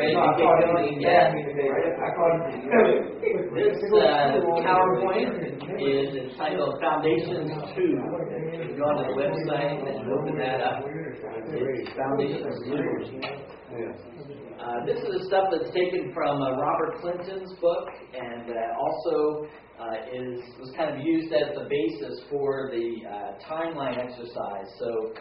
ready to get going yet. This PowerPoint is entitled Foundations 2. You go on the website and open that up. It's Foundations 2. This is stuff that's taken from Robert Clinton's book, and also was kind of used as the basis for the timeline exercise. So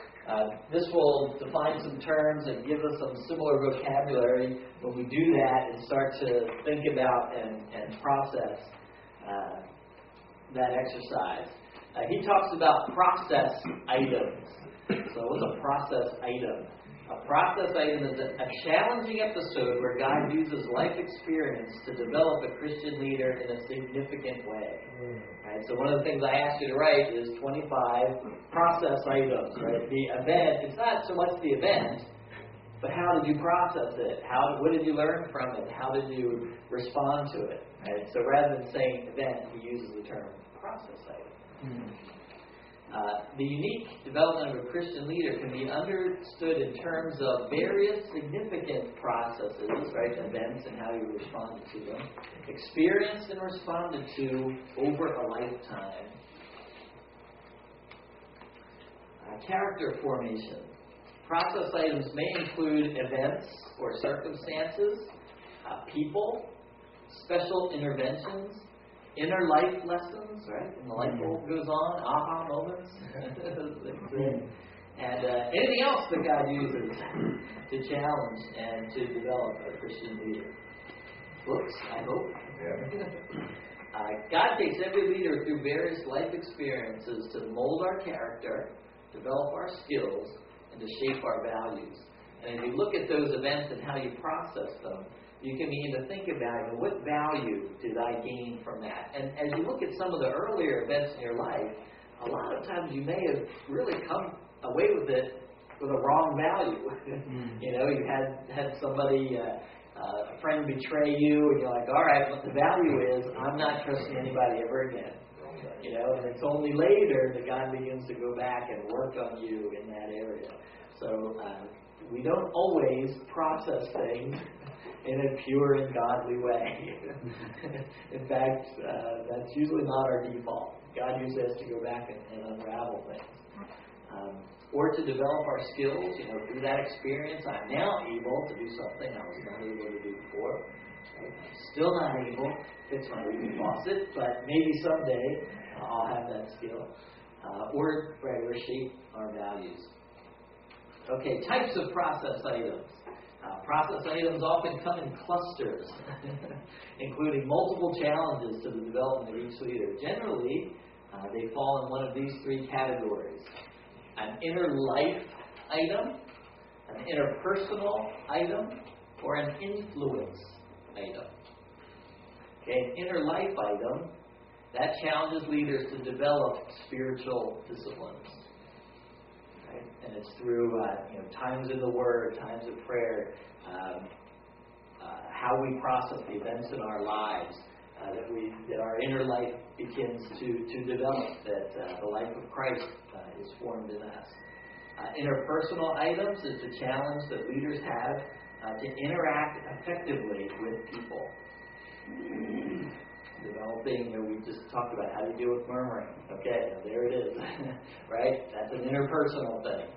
this will define some terms and give us some similar vocabulary when we do that and start to think about and process that exercise. He talks about process items. So what's a process item? A process item is a challenging episode where God uses life experience to develop a Christian leader in a significant way. Right? So one of the things I asked you to write is 25 process items. Right? The event, it's not so much the event, but how did you process it? What did you learn from it? How did you respond to it? Right? So rather than saying event, he uses the term process item. The unique development of a Christian leader can be understood in terms of various significant processes, right, events and how you responded to them, experienced and responded to over a lifetime. Character formation. Process items may include events or circumstances, people, special interventions, inner life lessons, right? And the light bulb goes on, aha moments, and anything else that God uses to challenge and to develop a Christian leader. Whoops, I hope. God takes every leader through various life experiences to mold our character, develop our skills, and to shape our values. And if you look at those events and how you process them, you can begin to think about what value did I gain from that. And as you look at some of the earlier events in your life, a lot of times you may have really come away with it with a wrong value. You had somebody, a friend betray you, and you're like, all right, what the value is, I'm not trusting anybody ever again. And it's only later that God begins to go back and work on you in that area. So we don't always process things in a pure and godly way. In fact, that's usually not our default. God uses us to go back and unravel things. Or to develop our skills, through that experience, I'm now able to do something I was not able to do before. Right? I'm still not able to fix my leaking faucet, but maybe someday I'll have that skill. Or shape our values. Okay, types of process items. Process items often come in clusters, including multiple challenges to the development of each leader. Generally, they fall in one of these three categories. An inner life item, an interpersonal item, or an influence item. Okay, an inner life item, that challenges leaders to develop spiritual disciplines. Right? And it's through times in the Word, times of prayer, how we process the events in our lives, that our inner life begins to develop, that the life of Christ is formed in us. Interpersonal items is the challenge that leaders have to interact effectively with people. Developing, we just talked about how to deal with murmuring. Okay, there it is. Right? That's an interpersonal thing.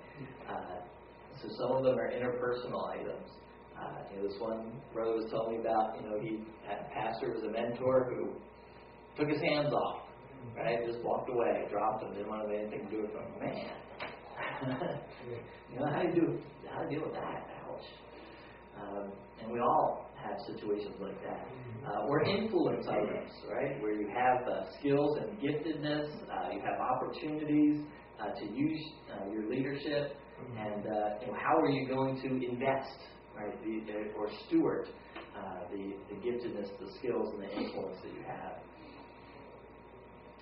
So some of them are interpersonal items. This one brother was telling me about, he had a pastor was a mentor who took his hands off, right? Just walked away, dropped them, didn't want to have anything to do with them. Man, how do you deal with that? Ouch. And we all have situations like that. Or influence items, right? Where you have skills and giftedness, you have opportunities to use your leadership, and how are you going to invest, right? Or steward the giftedness, the skills, and the influence that you have.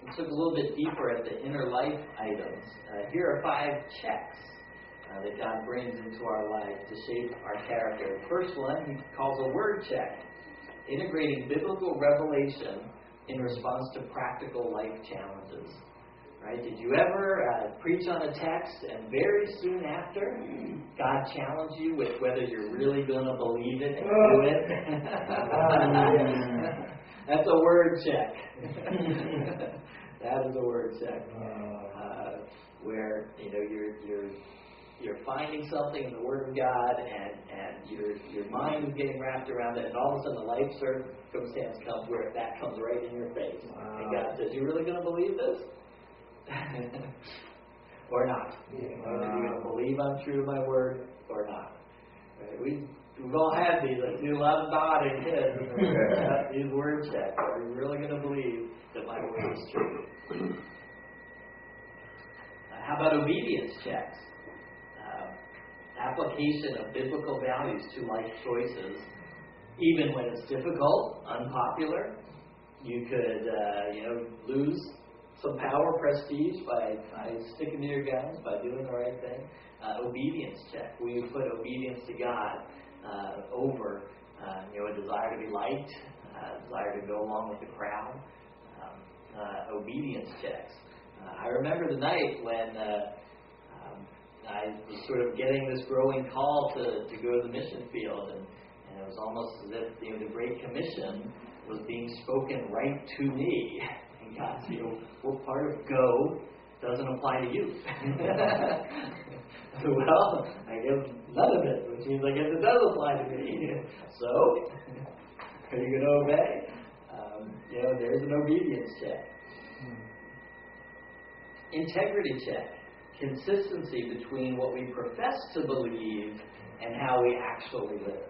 Let's look a little bit deeper at the inner life items. Here are 5 checks that God brings into our life to shape our character. The first one he calls a word check, integrating biblical revelation in response to practical life challenges. Right? Did you ever preach on a text and very soon after God challenged you with whether you're really going to believe it and do it? That's a word check. That is a word check. Where you're finding something in the Word of God and your mind is getting wrapped around it, and all of a sudden the life circumstance comes where that comes right in your face. And God says, "You really going to believe this?" Or not? Are you going to believe I'm true to my word or not? Right? We've all had these. I see a lot of nodding heads in the room. These word checks. Are you really going to believe that my word is true? How about obedience checks? Application of biblical values to life choices, even when it's difficult, unpopular. You could, lose some power, prestige by sticking to your guns, by doing the right thing. Obedience check. We put obedience to God over, a desire to be liked, a desire to go along with the crowd. Obedience checks. I remember the night when I was sort of getting this growing call to go to the mission field, and it was almost as if the Great Commission was being spoken right to me. And God said, what part of go doesn't apply to you? Well, I guess none of it, which means I guess it does apply to me. So, are you going to obey? There's an obedience check. Integrity check. Consistency between what we profess to believe and how we actually live.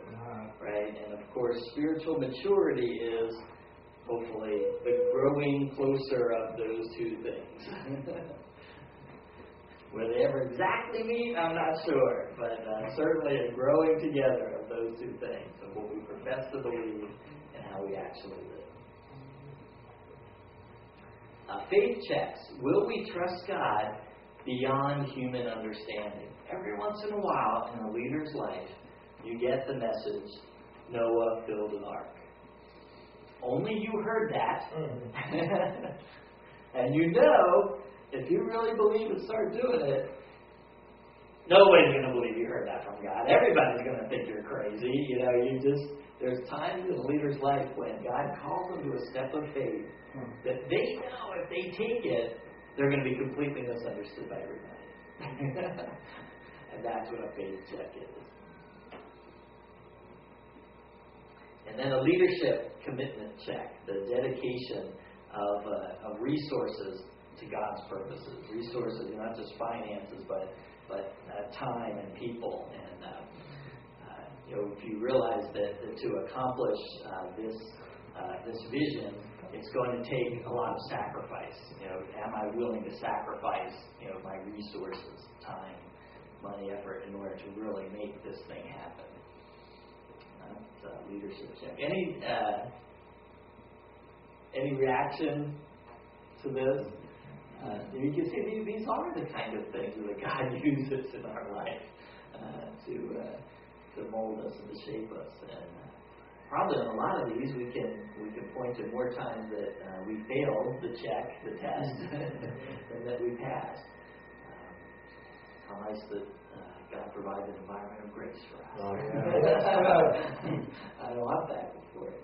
Right? And of course, spiritual maturity is hopefully the growing closer of those two things. Will they ever exactly meet? I'm not sure. But certainly a growing together of those two things, of what we profess to believe and how we actually live. Faith checks. Will we trust God beyond human understanding? Every once in a while in a leader's life, you get the message, Noah built an ark. Only you heard that. And if you really believe and start doing it, nobody's going to believe you heard that from God. Everybody's going to think you're crazy. There's times in a leader's life when God calls them to a step of faith that they know if they take it, they're going to be completely misunderstood by everybody. And that's what a faith check is. And then a leadership commitment check, the dedication of resources to God's purposes. Resources, not just finances, but time and people. And if you realize that to accomplish this vision, it's going to take a lot of sacrifice. Am I willing to sacrifice, my resources, time, money, effort, in order to really make this thing happen? It's a leadership check. Any reaction to this? You can see these are the kind of things that God uses in our life to mold us and to shape us. And probably on a lot of these, we can point to more times that we failed the test, than that we passed. How nice that God provides an environment of grace for us. Oh, yeah. I don't want that before it.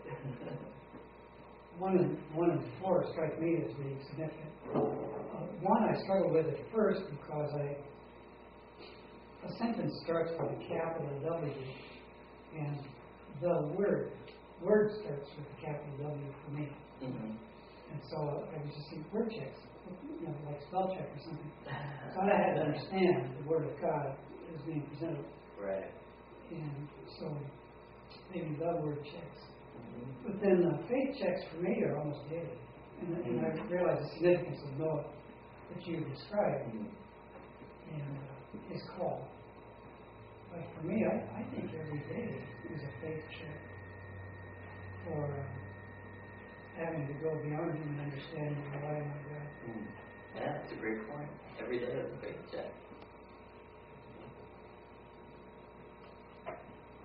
One and four strike me as being significant. One I struggled with at first because a sentence starts with a capital W, and the word starts with a capital W for me. Mm-hmm. And so I was just seeing word checks, like spell check or something. So I had to understand the Word of God is being presented. Right. And so maybe the word checks. But then the faith checks for me are almost daily. And I realize the significance of Noah that you described and his call. But for me, I think every day is a faith check for having to go beyond human understanding and relying on God. Yeah, that's a great point. Every day is a faith check.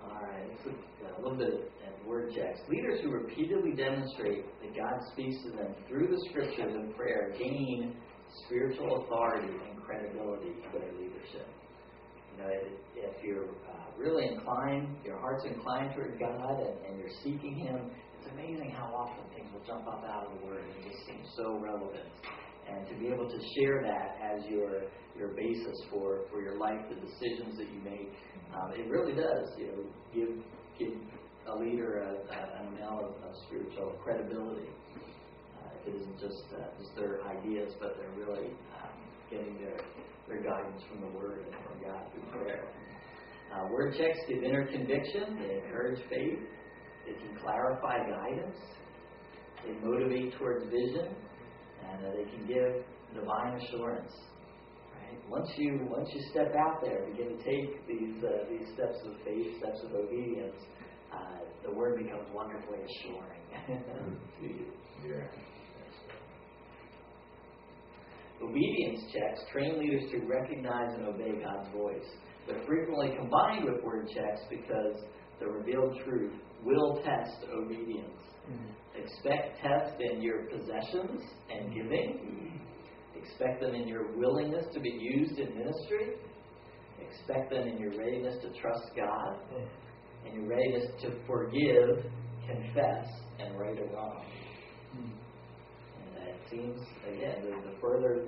All right, let's look a little bit at word checks. Leaders who repeatedly demonstrate that God speaks to them through the Scriptures and prayer gain spiritual authority and credibility of their leadership. If you're really inclined, your heart's inclined toward God and you're seeking Him, it's amazing how often things will jump up out of the Word and just seem so relevant. And to be able to share that as your basis for your life, the decisions that you make, it really does, give a leader an amount of spiritual credibility. It isn't just their ideas, but they're really getting their guidance from the Word and from God through prayer. Word checks give inner conviction. They encourage faith. They can clarify guidance. They motivate towards vision, and they can give divine assurance. Right? Once you step out there, begin to take these steps of faith, steps of obedience, the Word becomes wonderfully assuring to you. Yeah. Obedience checks train leaders to recognize and obey God's voice. They're frequently combined with word checks because the revealed truth will test obedience. Expect tests in your possessions and giving. Expect them in your willingness to be used in ministry. Expect them in your readiness to trust God. And your readiness to forgive, confess, and right a wrong. And it seems, again, the further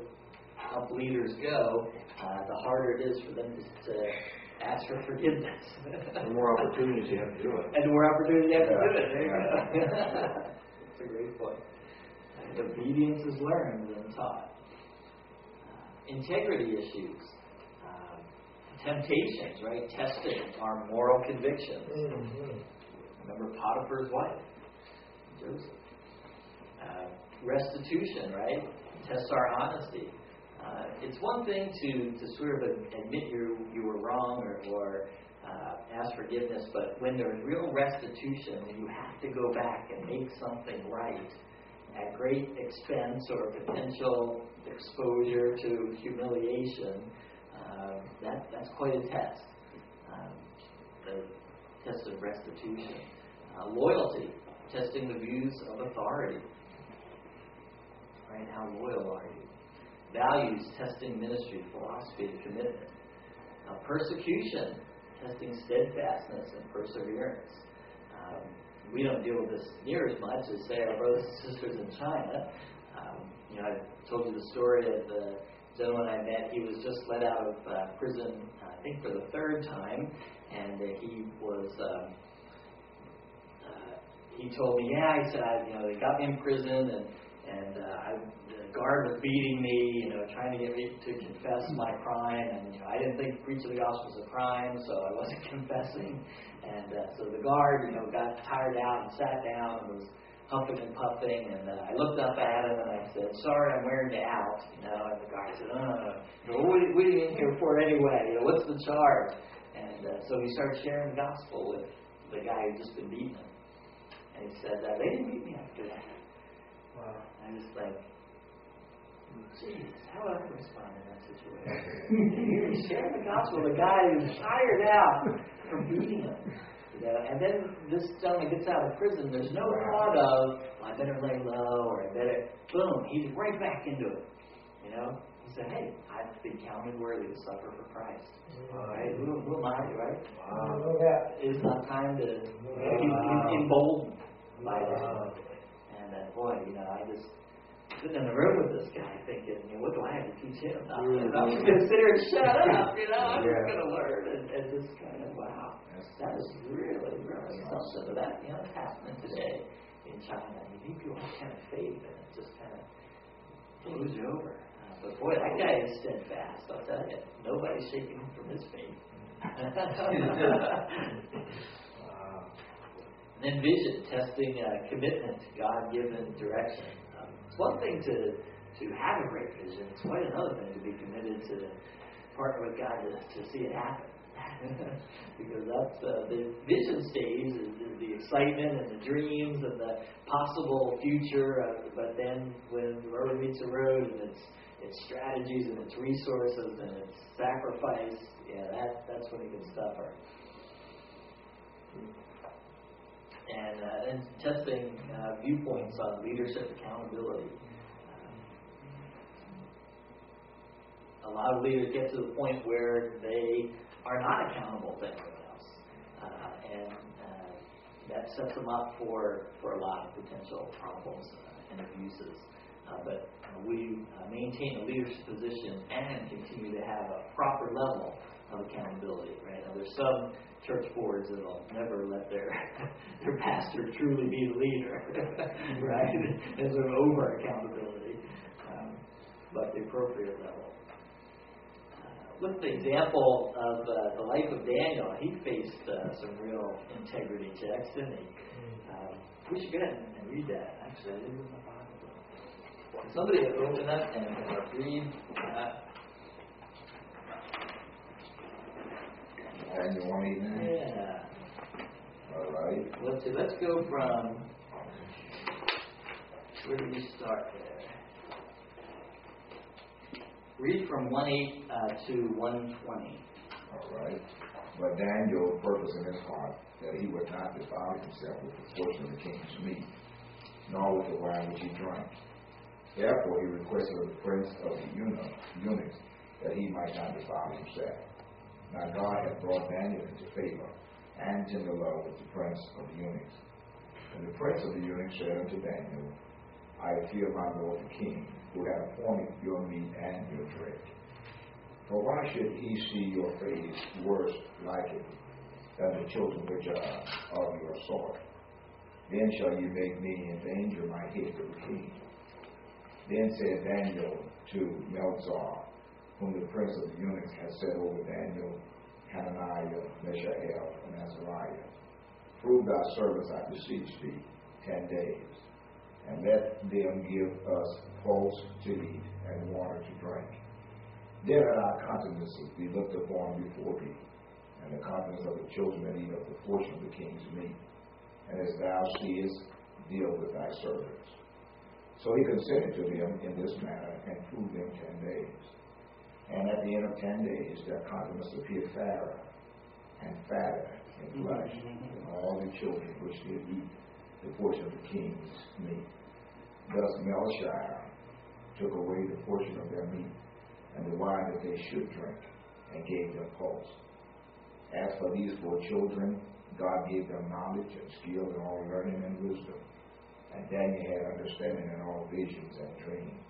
up leaders go, the harder it is for them to ask for forgiveness. The more opportunities you have to do it. And the more opportunities you have to do it. There you go. That's a great point. Obedience is learned and taught. Integrity issues. Temptations, right? Testing our moral convictions. Remember Potiphar's wife, Joseph. Restitution, right? Tests our honesty. It's one thing to sort of admit you were wrong or ask forgiveness, but when there's real restitution, when you have to go back and make something right at great expense or potential exposure to humiliation, that's quite a test. The test of restitution. Loyalty, testing the views of authority. Right? How loyal are you? Values, testing ministry, philosophy, and commitment. Persecution, testing steadfastness and perseverance. We don't deal with this near as much as, say, our brothers and sisters in China. I told you the story of the gentleman I met. He was just let out of prison, I think, for the third time, and he was. He told me, he said, they got me in prison, and the guard was beating me, trying to get me to confess my crime, and I didn't think preaching the gospel was a crime, so I wasn't confessing. And so the guard, got tired out and sat down and was huffing and puffing, and I looked up at him and I said, "Sorry, I'm wearing you out." And the guard said, "No, what are you in here for anyway? What's the charge?" And so he started sharing the gospel with the guy who'd just been beating him. And he said, "They didn't beat me after that." Wow. I was like, geez, how would I respond in that situation? He's sharing the gospel with a guy who's tired out from beating him. And then this gentleman gets out of prison. There's no thought of, I better lay low, or I better, boom, he's right back into it. He said, "Hey, I've been counted worthy to suffer for Christ." Right? Who am I, right? It's not time to, he's emboldened by that. And boy, I just sitting in the room with this guy thinking, what do I have to teach him? I'm just going to sit here and shut up, I'm just going to learn. And just kind of, wow, that was really, really something. But that's happening today in China. People have kind of faith, and it just kind of blows you over. But boy, that guy is steadfast, I'll tell you. Nobody's shaking him from his faith. And then vision, testing commitment to God-given direction. It's one thing to have a great vision. It's quite another thing to be committed to partner with God to see it happen. Because that's the vision stage is the excitement and the dreams and the possible future. But then when the rubber meets the road and it's strategies and it's resources and it's sacrifice, that's when it gets tougher. And testing viewpoints on leadership accountability. a lot of leaders get to the point where they are not accountable to anyone else. And that sets them up for a lot of potential problems and abuses. But we maintain a leadership position and continue to have a proper level of accountability, right? Now, there's some church boards that will never let their pastor truly be the leader, right? And sort of over accountability, but the appropriate level. With the example of the life of Daniel, he faced some real integrity checks, didn't he? We should go ahead and read that. Actually, I didn't read my Bible. Somebody open up and read. Daniel 1:8. Yeah. All right. Let's go from, where do we start there? Read from 1:8 to 1:20. All right. But Daniel purposed in his heart that he would not defile himself with the portion of the king's meat, nor with the wine which he drank. Therefore he requested of the prince of the eunuchs that he might not defile himself. Now God had brought Daniel into favor and into love with the prince of the eunuchs. And the prince of the eunuchs said unto Daniel, I fear my lord the king, who hath appointed your meat and your drink. For why should he see your face worse like it than the children which are of your sort? Then shall you make me endanger my head to the king. Then said Daniel to Melzar, whom the prince of the eunuchs had set over Daniel, Hananiah, Mishael, and Azariah, prove thy servants, I beseech thee, 10 days, and let them give us pulse to eat and water to drink. Then let our countenances be looked upon before thee, and the countenance of the children that eat of the portion of the king's meat. And as thou seest, deal with thy servants. So he consented to them in this manner, and proved them 10 days. And at the end of 10 days, their countenance appeared fairer and fatter in flesh than all the children which did eat the portion of the king's meat. Thus Melchizedek took away the portion of their meat and the wine that they should drink, and gave them pulse. As for these 4 children, God gave them knowledge and skill in all learning and wisdom. And Daniel had understanding in all visions and dreams.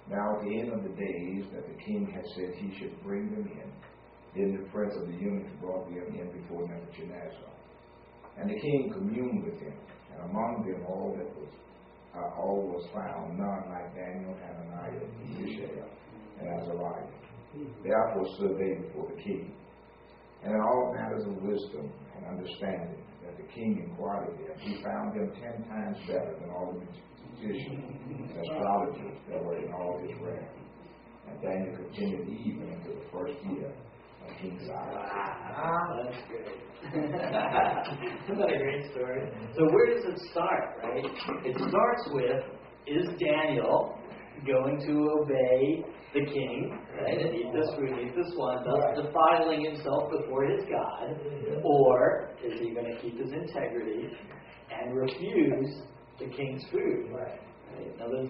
Now at the end of the days that the king had said he should bring them in, then the prince of the eunuchs brought them in before Nebuchadnezzar. And the king communed with him, and among them all was found none like Daniel, Hananiah, Mishael, and Azariah. Therefore stood they before the king. And in all matters of wisdom and understanding that the king inquired of them, he found them 10 times better than all the magicians and astrologers that were in all his realm. And Daniel continued even into the first year of King Cyrus. Wow, that's great. Isn't that a great story? So where does it start, right? It starts with, is Daniel going to obey the king, right, and eat this food, eat this wine, thus defiling himself before his God, or is he going to keep his integrity and refuse the king's food? Right. Now the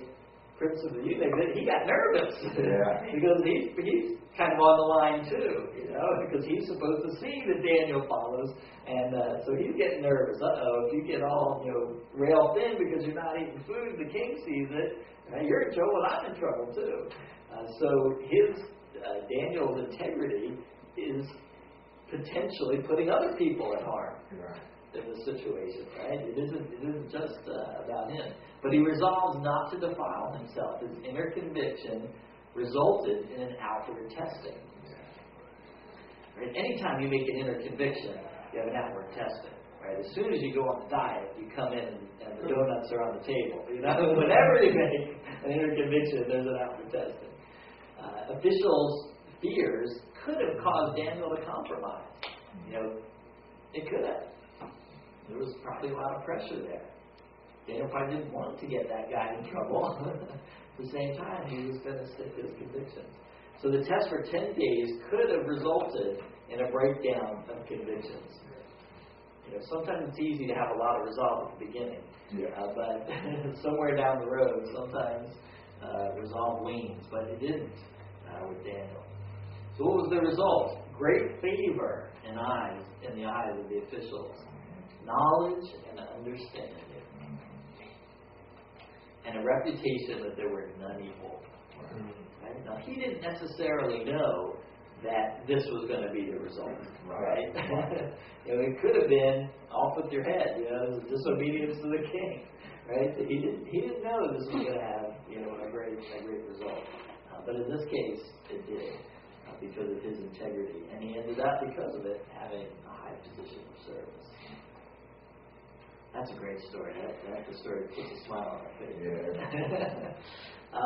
prince of the eunuchs, he got nervous because he's kind of on the line too, because he's supposed to see that Daniel follows, and so he's getting nervous. If you get all railed thin because you're not eating food, the king sees it. You're in trouble, and I'm in trouble too. So his Daniel's integrity is potentially putting other people at harm in the situation, right? It isn't just about him. But he resolves not to defile himself. His inner conviction resulted in an outward testing. Right? Anytime you make an inner conviction, you have an outward testing. Right? As soon as you go on the diet, you come in and the donuts are on the table. Whenever you make an inner conviction, there's an outward testing. Officials' fears could have caused Daniel to compromise. It could have. There was probably a lot of pressure there. Daniel probably didn't want to get that guy in trouble. At the same time, he was going to stick to his convictions. So the test for 10 days could have resulted in a breakdown of convictions. Sometimes it's easy to have a lot of resolve at the beginning, but somewhere down the road, sometimes resolve wanes. But it didn't. with Daniel. So what was the result? Great favor in the eyes of the officials, knowledge and understanding, and a reputation that there were none equal. Right? Now, he didn't necessarily know that this was going to be the result, right? It could have been off with your head, disobedience to the king, right? He didn't know this was going to have, a great result. But in this case, it did, because of his integrity, and he ended up, because of it, having a high position of service. That's a great story. That's the story that puts a smile on our face. Yeah.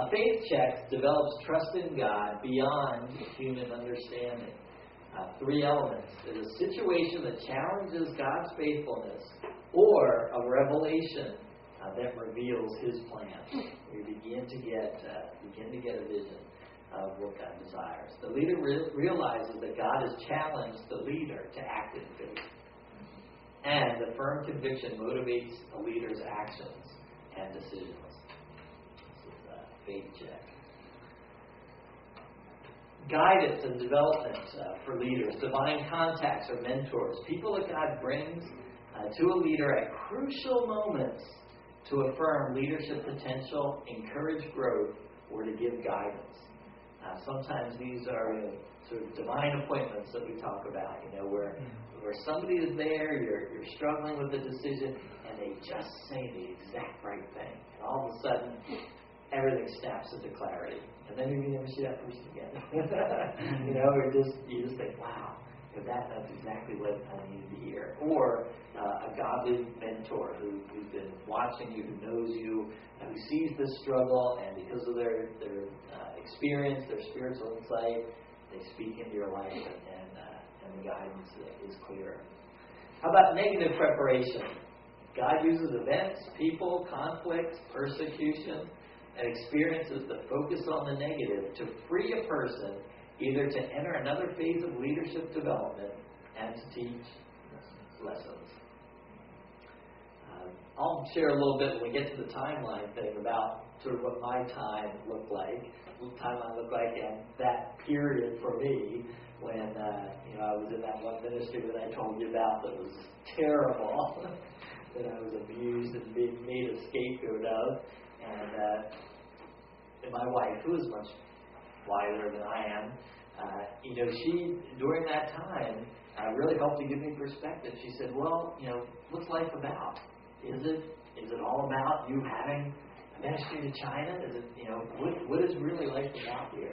Faith checks develops trust in God beyond human understanding. 3 elements. There's a situation that challenges God's faithfulness, or a revelation that reveals His plan. We begin to get a vision of what God desires. The leader realizes that God has challenged the leader to act in faith. And the firm conviction motivates a leader's actions and decisions. This is a faith check. Guidance and development for leaders, divine contacts or mentors, people that God brings to a leader at crucial moments to affirm leadership potential, encourage growth, or to give guidance. Sometimes these are sort of divine appointments that we talk about, where somebody is there, you're struggling with a decision, and they just say the exact right thing. And all of a sudden, everything snaps into clarity. And then you never see that person again. You just think, wow, that's exactly what I needed to hear. Or a godly mentor who's been watching you, who knows you, who sees this struggle, and because of their experience, their spiritual insight, they speak into your life, and the guidance is clear. How about negative preparation? God uses events, people, conflicts, persecution, and experiences that focus on the negative to free a person either to enter another phase of leadership development and to teach lessons. I'll share a little bit when we get to the timeline thing about sort of what my time looked like, and that period for me when I was in that one ministry that I told you about that was terrible, that I was abused and being made a scapegoat of, and my wife, who is much wiser than I am, she during that time really helped to give me perspective. She said, "Well, what's life about? Is it all about you having a ministry to China? Is it, what is really life about here?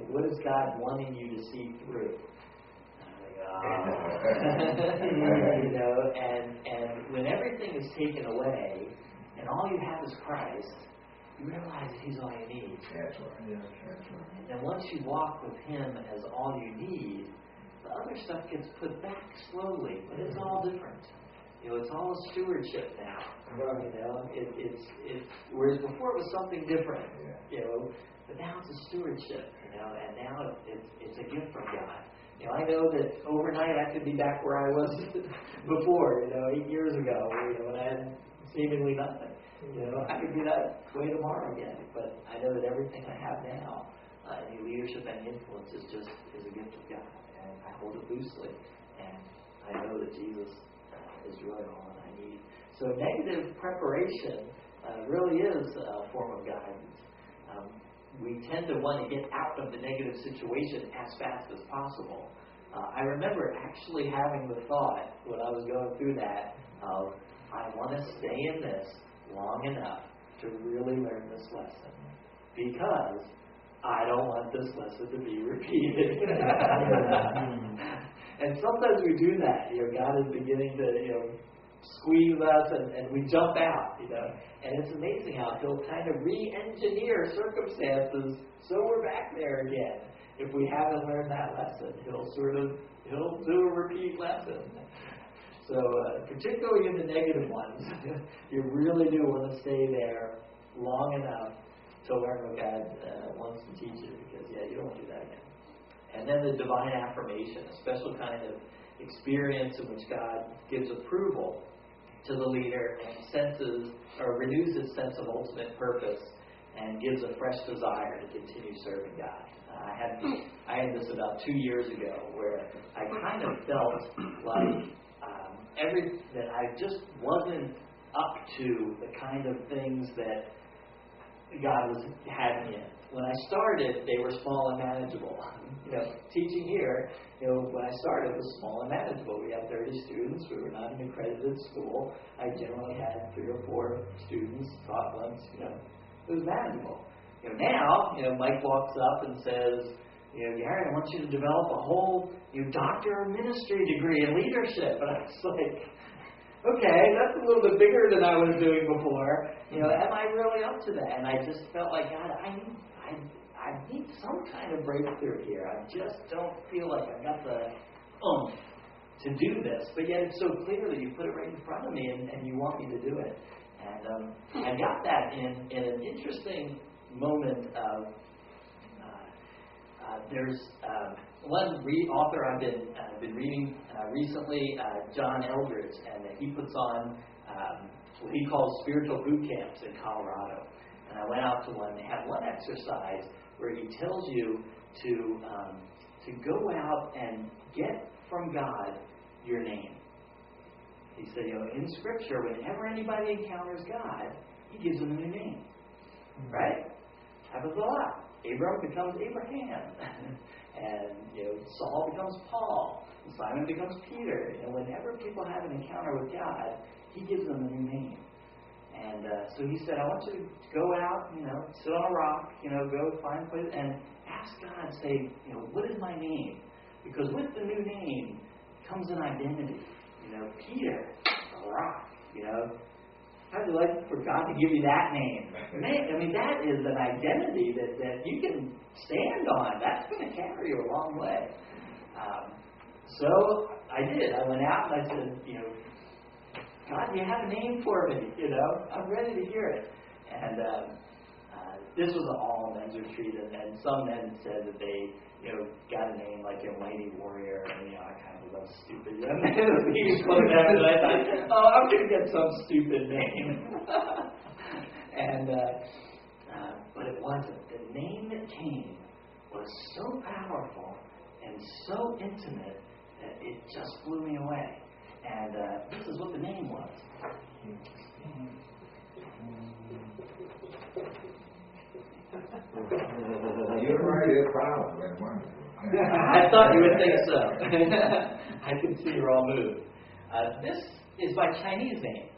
What is God wanting you to see through?" And when everything is taken away and all you have is Christ, you realize that He's all you need. That's right. Yeah, that's right. And then once you walk with Him as all you need, the other stuff gets put back slowly, but it's all different. It's all a stewardship now. It's whereas before it was something different. But now it's a stewardship. And now it's a gift from God. I know that overnight I could be back where I was before. 8 years ago, when I had seemingly nothing. I could be that way tomorrow again. But I know that everything I have now, any leadership and influence, is a gift of God, and I hold it loosely. And I know that Jesus is really all that I need. So negative preparation really is a form of guidance. We tend to want to get out of the negative situation as fast as possible. I remember actually having the thought when I was going through that of, I want to stay in this long enough to really learn this lesson, because I don't want this lesson to be repeated. And sometimes we do that. God is beginning to squeeze us, and we jump out. And it's amazing how He'll kind of re-engineer circumstances so we're back there again. If we haven't learned that lesson, He'll do a repeat lesson. So particularly in the negative ones, you really do want to stay there long enough to learn what God wants to teach you, because you don't want to do that again. And then the divine affirmation, a special kind of experience in which God gives approval to the leader and renews his sense of ultimate purpose and gives a fresh desire to continue serving God. I had this about 2 years ago where I kind of felt like that I just wasn't up to the kind of things that God had me in. When I started, they were small and manageable. Teaching here, when I started, it was small and manageable. We had 30 students. We were not an accredited school. I generally had 3 or 4 students, taught once. It was manageable. Now, Mike walks up and says, Gary, I want you to develop a whole doctor of ministry degree in leadership. And I was like, okay, that's a little bit bigger than I was doing before. Am I really up to that? And I just felt like, God, I need some kind of breakthrough here. I just don't feel like I've got the oomph to do this. But yet it's so clear that you put it right in front of me and you want me to do it. And I got that in an interesting moment of, there's one author I've been reading recently, John Eldredge, and he puts on what he calls spiritual boot camps in Colorado. And I went out to one. They have one exercise where he tells you to go out and get from God your name. He said, in Scripture, whenever anybody encounters God, He gives them a new name, right? Happens a lot. Abram becomes Abraham, and Saul becomes Paul, and Simon becomes Peter. Whenever people have an encounter with God, He gives them a new name. And so he said, I want you to go out, sit on a rock, go find a place and ask God, say, what is my name? Because with the new name comes an identity. Peter, a rock, How'd you like for God to give you that name? Man, that is an identity that you can stand on. That's going to carry you a long way. So I did. I went out and I said, God, you have a name for me, I'm ready to hear it. And this was an all-men's retreat, and some men said that they, got a name like a mighty warrior, and I kind of was stupid. And I thought, I'm going to get some stupid name. And but it wasn't. The name that came was so powerful and so intimate that it just blew me away. And this is what the name was. You're right, it's powerful and wonderful. I thought you would think so. I can see you're all moved. This is my Chinese name,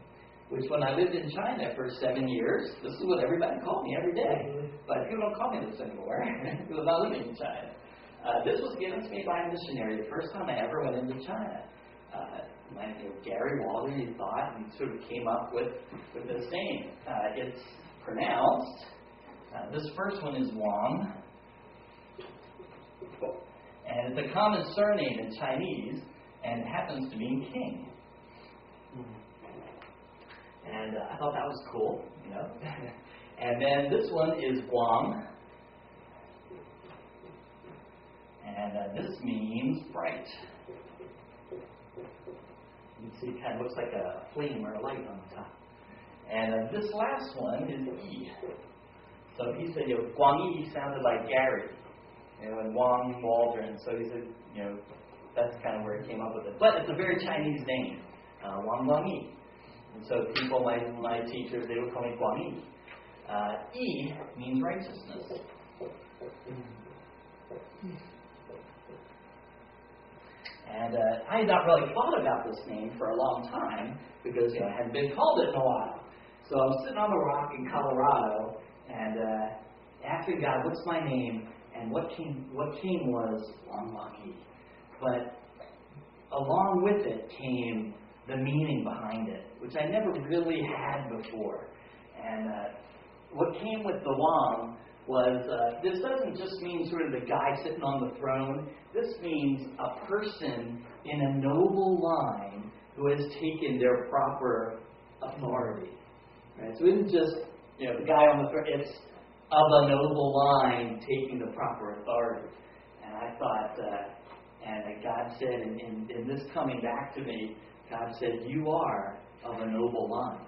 which when I lived in China for 7 years, this is what everybody called me every day. But people don't call me this anymore because I'm not living in China. This was given to me by a missionary the first time I ever went into China. Gary Walden, he thought, and sort of came up with this name. It's pronounced, this first one is Wang, and it's a common surname in Chinese, and it happens to mean king. And I thought that was cool, And then this one is Wang, and this means bright. You can see it kind of looks like a flame or a light on the top. And this last one is Yi. So he said, Guang Yi sounded like Gary, and Wang Waldron. So he said, that's kind of where he came up with it. But it's a very Chinese name, Wang Guang Yi. And so people, my teachers, they would call me Guang Yi. Yi means righteousness. And I had not really thought about this name for a long time because I hadn't been called it in a while. So I'm sitting on the rock in Colorado and asking God, what's my name? And what came was Wang Wang Yi. But along with it came the meaning behind it, which I never really had before. And what came with the Wang was, this doesn't just mean sort of the guy sitting on the throne. This means a person in a noble line who has taken their proper authority. Right? So it isn't just, the guy on the throne. It's of a noble line taking the proper authority. And I thought, and God said, in this coming back to me, God said, you are of a noble line.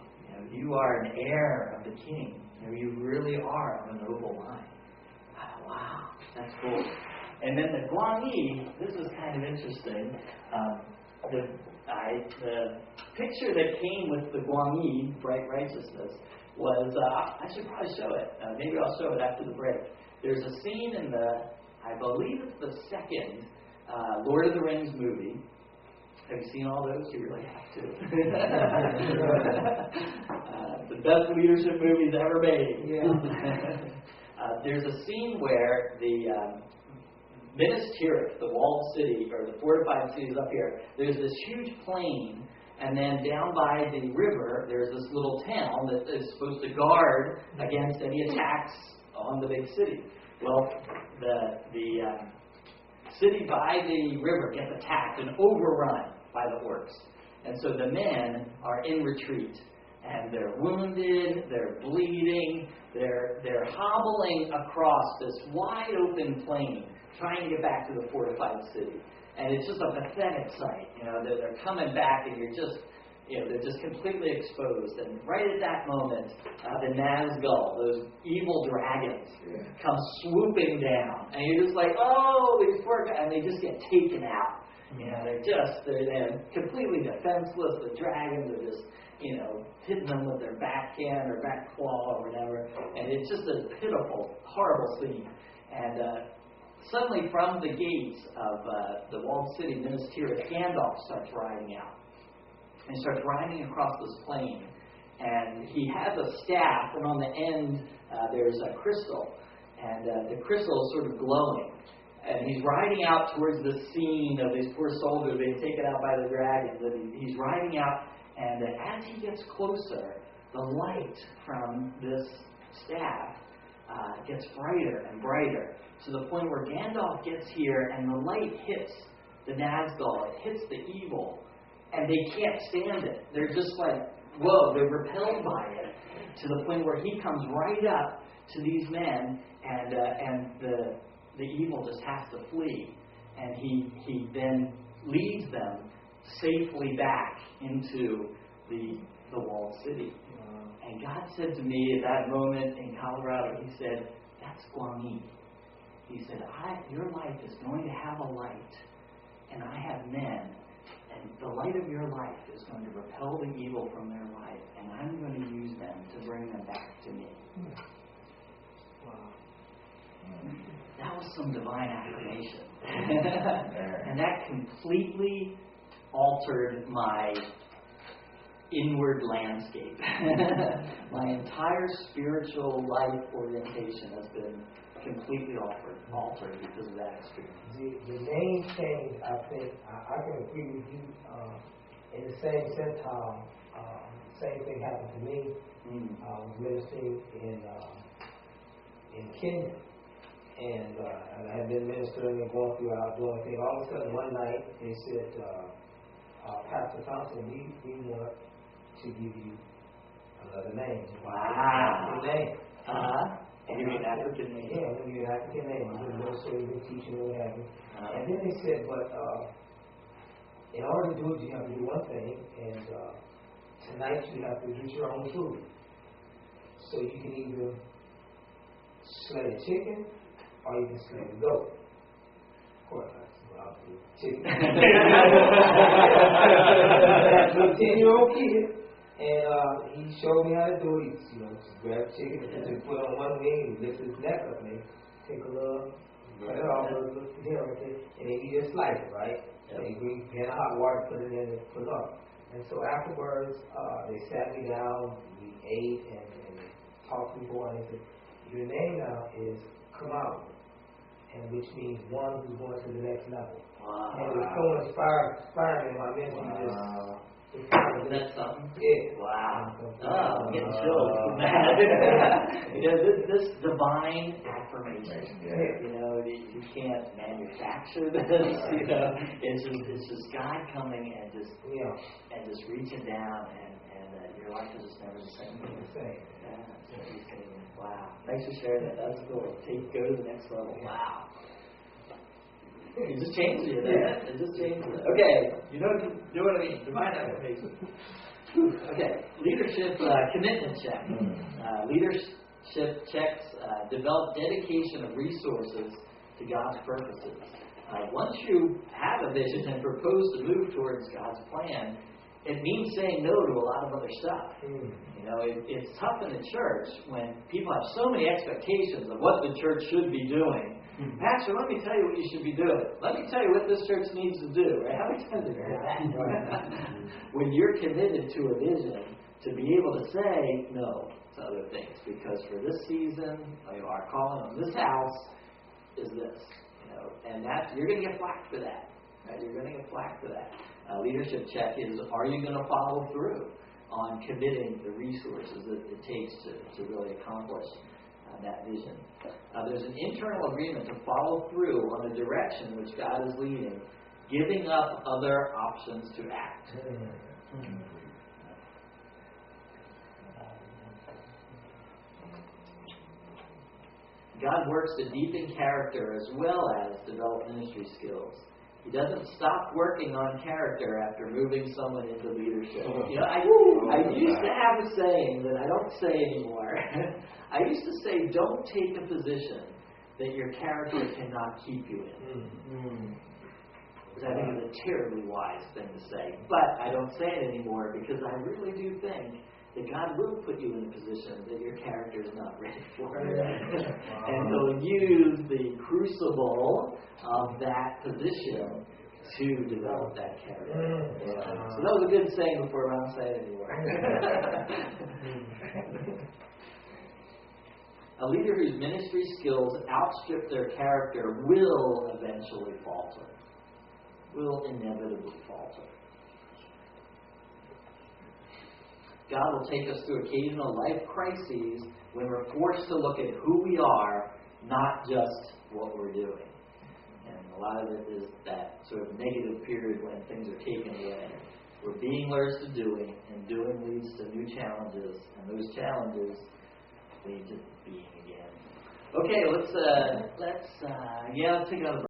You are an heir of the king. You really are of a noble line. Wow. That's cool. And then the Guanyi, this is kind of interesting. The picture that came with the Guanyi, bright righteousness, was, I should probably show it. Maybe I'll show it after the break. There's a scene in I believe it's the second Lord of the Rings movie. Have you seen all those? You really have to. The best leadership movies ever made. Yeah. There's a scene where the Minas Tirith, the walled city, or the fortified cities up here, there's this huge plain, and then down by the river, there's this little town that is supposed to guard against any attacks on the big city. Well, the city by the river gets attacked and overrun by the orcs. And so the men are in retreat, and they're wounded, they're bleeding, they're hobbling across this wide open plain, trying to get back to the fortified city. And it's just a pathetic sight. They're coming back, and they're just completely exposed. And right at that moment, the Nazgul, those evil dragons, come swooping down. And you're just like, oh, these poor guys. And they just get taken out. They're completely defenseless. The dragons are just, hitting them with their backhand or back claw or whatever. And it's just a pitiful, horrible scene. And suddenly from the gates of the walled city, Minas Tirith, Gandalf starts riding out. And starts riding across this plain. And he has a staff, and on the end there's a crystal. And the crystal is sort of glowing. And he's riding out towards the scene of these poor soldiers being taken out by the dragons. And he's riding out, and as he gets closer, the light from this staff gets brighter and brighter, to the point where Gandalf gets here, and the light hits the Nazgul, it hits the evil, and they can't stand it. They're just like, whoa, they're repelled by it, to the point where he comes right up to these men, and the evil just has to flee. And he then leads them safely back into the walled city. And God said to me at that moment in Colorado, He said, that's Guanyi. He said, your life is going to have a light, and I have men, and the light of your life is going to repel the evil from their life, and I'm going to use them to bring them back to me. Wow. That was some divine affirmation. And that completely altered my inward landscape. My entire spiritual life orientation has been completely altered because of that experience. The main thing, I think, I can agree with you in the same sense how same thing happened to me. I was ministering in Kenya, and I had been ministering and going through doing things. All of a sudden one night they said, Pastor Thompson, we want to give you another name. Wow. Another name. Give you an African name. Yeah, I'm going to give you an African name. I've been ministering, been teaching, or what have you. And then they said, but in order to do it, you have to do one thing, and tonight you have to get your own food. So you can either slay a chicken, or you can slay a goat. Of course, that's what I'll do. Chicken. That's a 10-year-old kid. And he showed me how to do it. He, just grab chicken and just put on one wing, and lift his neck up, and take a little, cut it off, and then he just slice it, right? Yep. And he bring in hot water, put it in, and put it up. And so afterwards, they sat me down, we ate, and talked before, and they said, your name now is Kamau, and which means one who's going to the next level. Wow. And it was so inspiring in my ministry. Isn't that something? Yeah. Wow. Oh, I'm getting chills. This divine affirmation. You can't manufacture this. It's just God coming and just reaching down, and your life is just never the same. Wow. Thanks for sharing that. That's cool. Go to the next level. Wow. It just changes you, doesn't it? It just changes it. Okay, you know what I mean. Divine affirmation. Okay, leadership commitment check. Leadership checks develop dedication of resources to God's purposes. Once you have a vision and propose to move towards God's plan, it means saying no to a lot of other stuff. You know, it's tough in the church when people have so many expectations of what the church should be doing. Pastor, let me tell you what you should be doing. Let me tell you what this church needs to do. Right? How many times have you heard that? When you're committed to a vision, to be able to say no to other things, because for this season, our calling on this house is this. You know, and that you're going to get flack for that. Right? You're going to get flack for that. Leadership check is: are you going to follow through on committing the resources that it takes to really accomplish that vision? There's an internal agreement to follow through on the direction which God is leading, giving up other options to act. God works to deepen character as well as develop ministry skills. He doesn't stop working on character after moving someone into leadership. You know, I used to have a saying that I don't say anymore. I used to say, don't take a position that your character cannot keep you in. Which I think is a terribly wise thing to say. But I don't say it anymore because I really do think that God will put you in a position that your character is not ready for. And He'll use the crucible of that position to develop that character. So that was a good saying before I don't say it anymore. A leader whose ministry skills outstrip their character will eventually falter. Will inevitably falter. God will take us through occasional life crises when we're forced to look at who we are, not just what we're doing. And a lot of it is that sort of negative period when things are taken away. We're being learned to doing, and doing leads to new challenges, and those challenges lead to being again. Okay, let's take another break.